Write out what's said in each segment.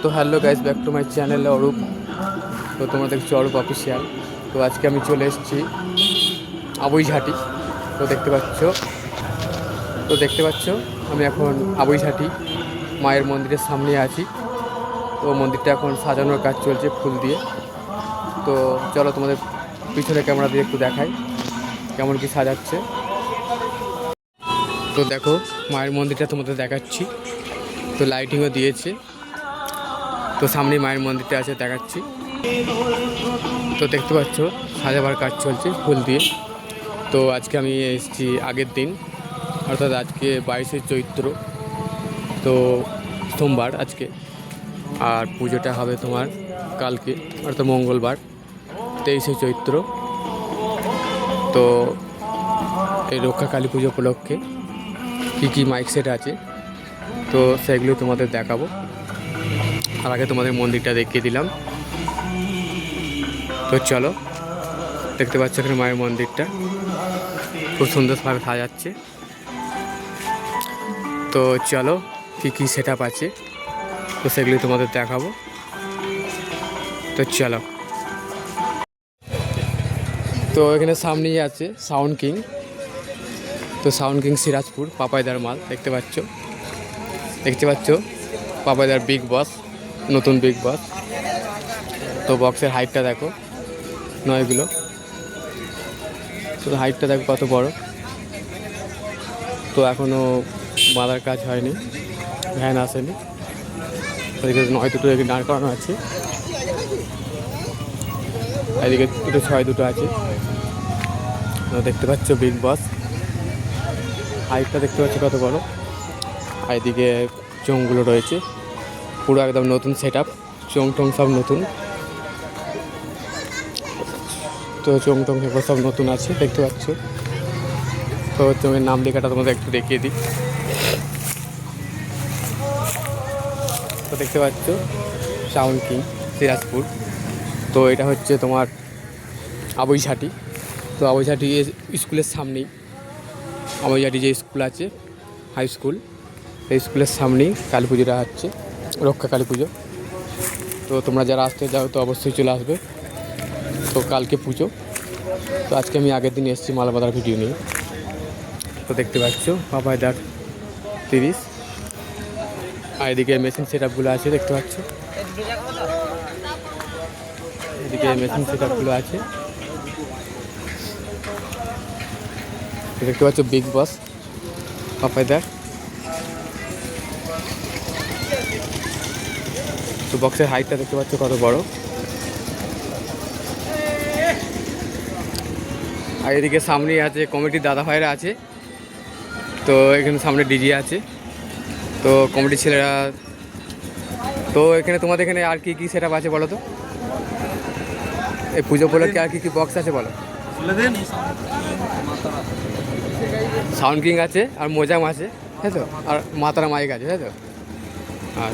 তো hello guys, back to my channel Arup. তো তোমরা দেখছো অরূপ অফিসিয়াল। তো আজকে আমি চলে এসেছি আবুইঝাটি। তো দেখতে পাচ্ছ আমি এখন আবুইঝাটি মায়ের মন্দিরের সামনে আছি। তো মন্দিরটা এখন সাজানোর কাজ চলছে ফুল দিয়ে। তো চলো তোমাদের পিছনে ক্যামেরা দিয়ে একটু দেখাই কেমন কি সাজাচ্ছে। তো দেখো মায়ের মন্দিরটা তোমাদের দেখাচ্ছি। তো লাইটিংও দিয়েছে। তো সামনে মায়ের মন্দিরটা আছে, দেখাচ্ছি। তো দেখতে পাচ্ছ সাজাবার কাজ চলছে ফুল দিয়ে। তো আজকে আমি এসেছি আগের দিন, অর্থাৎ আজকে 22শে চৈত্র। তো সোমবার আজকে, আর পুজোটা হবে তোমার কালকে অর্থাৎ মঙ্গলবার 23শে চৈত্র। তো এই রক্ষা কালী পুজো উপলক্ষে কী কী মাইক সেট আছে তো সেগুলো তোমাদের দেখাবো। আর আগে তোমাদের মন্দিরটা দেখিয়ে দিলাম। তো চলো, দেখতে পাচ্ছ এখানে মায়ের মন্দিরটা খুব সুন্দরভাবে সাজাচ্ছে। তো চলো কী কী সেট আপ আছে তো সেগুলি তোমাদের দেখাবো। তো চলো, তো এখানে সামনেই আছে সাউন্ড কিং। তো সাউন্ড কিং সিরাজপুর পাপাইদার মাল দেখতে পাচ্ছ পাপাইদার বিগ বস, নতুন বিগ বস। তো বক্সের হাইটটা দেখো 9 কিলো। তো হাইটটা দেখো কত বড়। তো এখনও বাঁধার কাজ হয়নি, ভ্যান আসেনি। এদিকে 9 দুটো এদিকে দাঁড় করানো আছে, এদিকে 6 দুটো আছে। তো দেখতে পাচ্ছ বিগ বস, হাইটটা দেখতে পাচ্ছ কত বড়। আর এদিকে চোঙগুলো রয়েছে পুরো একদম নতুন সেট আপ, চোঙ টোং সব নতুন। তো চোঙ টোং এগুলো সব নতুন আছে দেখতে পাচ্ছ। তো চোঙের নাম লেখাটা তোমাদের একটু দেখিয়ে দিই। তো দেখতে পাচ্ছ সাউন্ড কিং সিরাজপুর। তো এটা হচ্ছে তোমার আবুইঝাটি। তো আবুইঝাটি স্কুলের সামনেই, আবুইঝাটি যে স্কুল আছে হাই স্কুল, এই স্কুলের সামনেই কালী পুজোটা হচ্ছে, রক্ষা কালী পুজো। তো তোমরা যারা আসতে যাও তো অবশ্যই চলে আসবে। তো কালকে পুজো। তো আজকে আমি আগের দিন এসেছি মালাবাদার ভিডিও নিয়ে। তো দেখতে পাচ্ছ পাপাইদার 30। আর এদিকে মেশিন সেট আপগুলো আছে দেখতে পাচ্ছ, এদিকে মেশিন সেট আপগুলো আছে দেখতে পাচ্ছ। বিগ বস পাপাইদার। তো বক্সের হাইটটা দেখতে পাচ্ছ কত বড়। আর এদিকে সামনেই আছে কমিটির দাদা ভাইরা আছে। তো এখানে সামনে ডিজি আছে, তো কমিটির ছেলেরা। তো এখানে তোমাদের এখানে আর কি সেট আপ আছে বলো তো, এই পুজো উপলক্ষে আর কি বক্স আছে বলো। সাউন্ড কিং আছে আর মোজাম আছে, তাই তো, আর মাতারা মাইক আছে, তাই তো। আর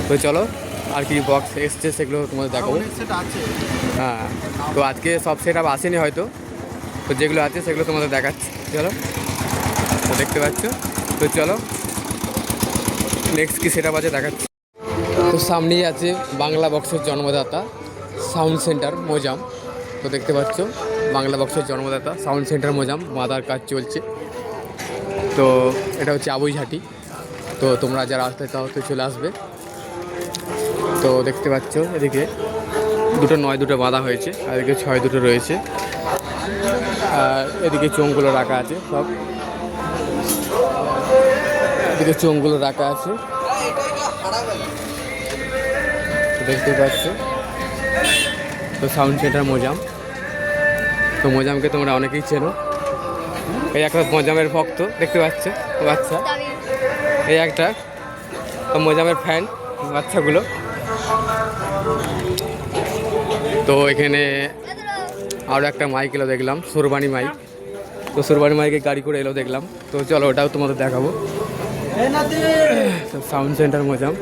তো চলো আর কি বক্স এসছে সেগুলো তোমাদের দেখাবো। হ্যাঁ, তো আজকে সব সেট আপ আসেনি হয়তো, তো যেগুলো আছে সেগুলো তোমাদের দেখাচ্ছি। চলো, তো দেখতে পাচ্ছ। তো চলো নেক্সট কি সেট আপ আছে দেখাচ্ছি। তো সামনেই আছে বাংলা বক্সের জন্মদাতা সাউন্ড সেন্টার মোজাম। তো দেখতে পাচ্ছ বাংলা বক্সের জন্মদাতা সাউন্ড সেন্টার মোজাম, বাঁধার কাজ চলছে। তো এটা হচ্ছে আবুইঝাটি। তো তোমরা যারা আসতে চাও তো চলে আসবে। তো দেখতে পাচ্ছ এদিকে 9 দুটো বাঁধা হয়েছে, আর এদিকে 6 দুটো রয়েছে। আর এদিকে চোঙগুলো রাখা আছে সব, এদিকে চোঙগুলো রাখা আছে দেখতে পাচ্ছ। তো সাউন্ড সেন্টার মোজাম। তো মোজামকে তোমরা অনেকেই চেনো, এই একটা মোজামের ভক্ত দেখতে পাচ্ছ বাচ্চা, এই একটা তো মোজামের ফ্যান বাচ্চাগুলো। তো এখানে আরও একটা মাইক এলো দেখলাম, সুরবানি মাইক। তো সুরবানি মাইকে গাড়ি করে এলো দেখলাম। তো চলো ওটাও তোমাদের দেখাবো। Sound centre Mozam.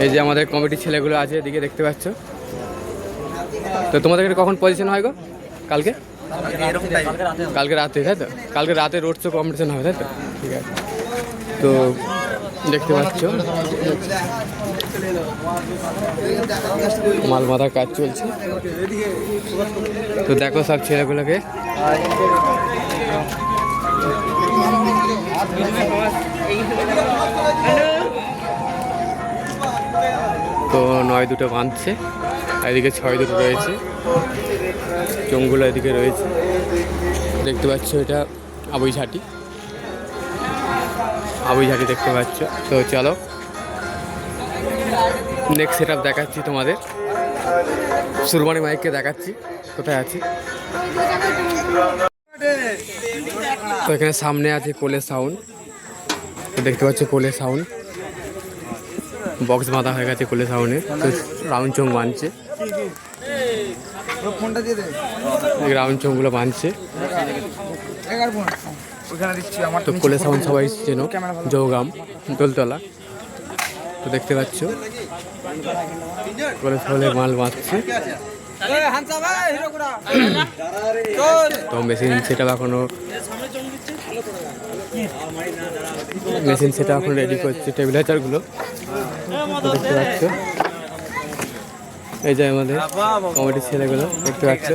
এই যে আমাদের কমিটির ছেলেগুলো আছে এদিকে দেখতে পাচ্ছ। তো তোমাদের কখন পজিশন হয় গো? কালকে রাতে, তাই তো? কালকে রাতে রোড শো কম্পিটিশন হবে, তাই তো? ঠিক আছে। তো দেখতে পাচ্ছ মাল মাথার কাজ চলছে। তো দেখো সব ছেলেগুলোকে, তো 9 দুটো বাঁধছে, এদিকে 6 দুটো রয়েছে, চোঙগুলো এদিকে রয়েছে। দেখতে পাচ্ছ এটা আবুই ঝাঁটি দেখতে পাচ্ছ। তো চলো নেক্সট সেট আপ দেখাচ্ছি তোমাদের, সুরবানি মাইককে দেখাচ্ছি কোথায় আছে। তো এখানে সামনে আছে কোলে সাউন্ড, দেখতে পাচ্ছ কোলে সাউন্ড বক্স বাঁধা হয়ে গেছে কোলে সাউন্ডে। তো রাউন্ড চোং বাঁধছে, রাউন্ড চোঙগুলো বাঁধছে। তো কোলে সাউন্ড সবাই চেনো, জৌগাম দোলতলা। তো দেখতে পাচ্ছ কোলে সাউন্ডের মাল বাঁধছে। তো মেশিন সেটা এখনো রেডি করছে, টেবিলাইজারগুলো দেখতে পাচ্ছ। এই যে আমাদের কমিটির ছেলেগুলো দেখতে পাচ্ছ।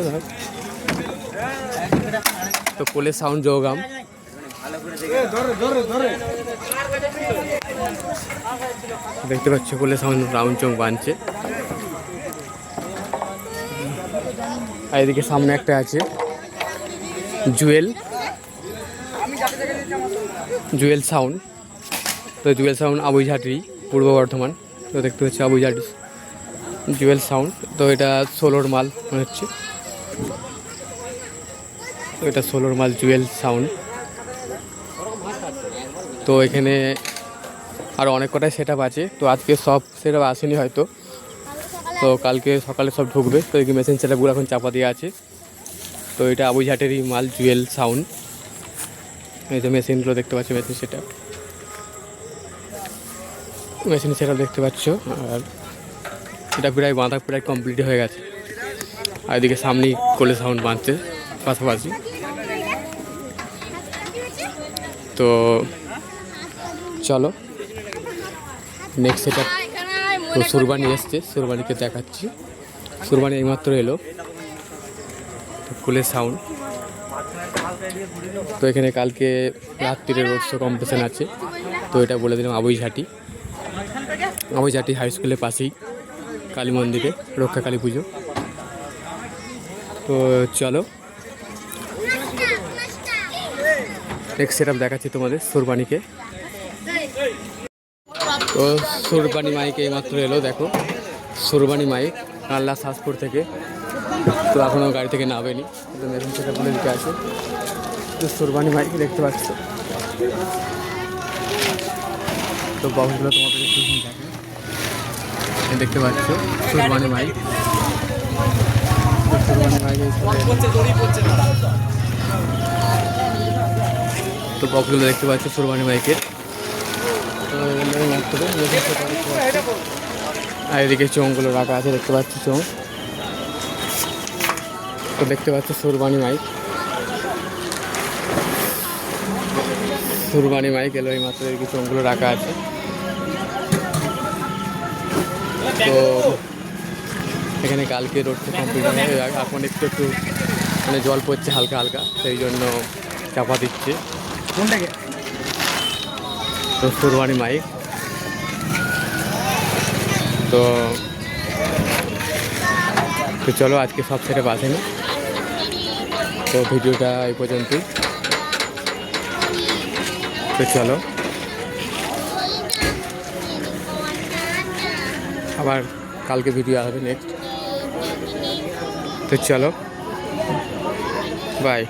তো কোলে সাউন্ড জৌগাম, দেখতে পাচ্ছ কোলে সাউন্ড রাউন্ড চোং বাঁধছে। আর এদিকে সামনে একটা আছে জুয়েল সাউন্ড। তো জুয়েল সাউন্ড আবুইঝাটি পূর্ব বর্ধমান। তো দেখতে পাচ্ছি আবুইঝাটি জুয়েল সাউন্ড। তো এটা 16 মাল মনে হচ্ছে, তো এটা 16 মাল জুয়েল সাউন্ড। তো এখানে আরও অনেক কটাই সেট আপ আছে। তো আজকে সব সেট আপ আসেনি হয়তো, তো কালকে সকালে সব ঢুকবে। তো এই মেশিন সেট আপগুলো এখন চাপা দিয়ে আছে। তো এটা আবুইঝাটেরই মাল জুয়েল সাউন্ড। এই যে মেশিনগুলো দেখতে পাচ্ছ, মেশিন সেট আপ দেখতে পাচ্ছ। আর এটা প্রায় বাঁধা প্রায় কমপ্লিট হয়ে গেছে। আর এদিকে সামনেই কোলে সাউন্ড বাঁধছে পাশাপাশি। তো চলো নেক্সট সেট আপ। তো সুরবানি এসছে, সুরবানিকে দেখাচ্ছি। সুরবানি এইমাত্র এলো। তো কোলে সাউন্ড। তো এখানে কালকে রাত্রিরে রোড শো কম্পিটিশন আছে। তো এটা বলে দিলাম আবুইঝাটি হাই স্কুলের পাশেই কালী মন্দিরে রক্ষা কালী পুজো। তো চলো নেক্সট সেট আপ দেখাচ্ছি তোমাদের সুরবানিকে। তো সুরবানি মাইক এইমাত্র এলো, দেখো সুরবানি মাইক কাল্লা সাজপুর থেকে। তো এখনও গাড়ি থেকে নামেনি, তো মেশিন সেট আপগুলো দিকে আছে। তো সুরবানি মাইক দেখতে পাচ্ছ। তো বক্সগুলো তোমাদের একটু দেখতে পাচ্ছ সুরবানি মাইক। তো বক্সগুলো দেখতে পাচ্ছ সুরবানি মাইকের। আর এদিকে চোঙগুলো রাখা আছে, দেখতে পাচ্ছি চোঙ। তো দেখতে পাচ্ছ সুরবানি মাইক এলো এই মাত্র, এদিকে চোঙগুলো রাখা আছে। তো এখানে কালকে রোডটা কমপ্লিট হয়ে এখন একটু মানে জল পড়ছে হালকা হালকা, সেই জন্য চাপা দিচ্ছে। তো সুরবানি মাইক। তো চলো আজকে সব সেটা বাসেনি। তো ভিডিওটা এই পর্যন্তই। তো চলো আবার কালকে ভিডিও আসবে নেক্সট। তো চলো বাই।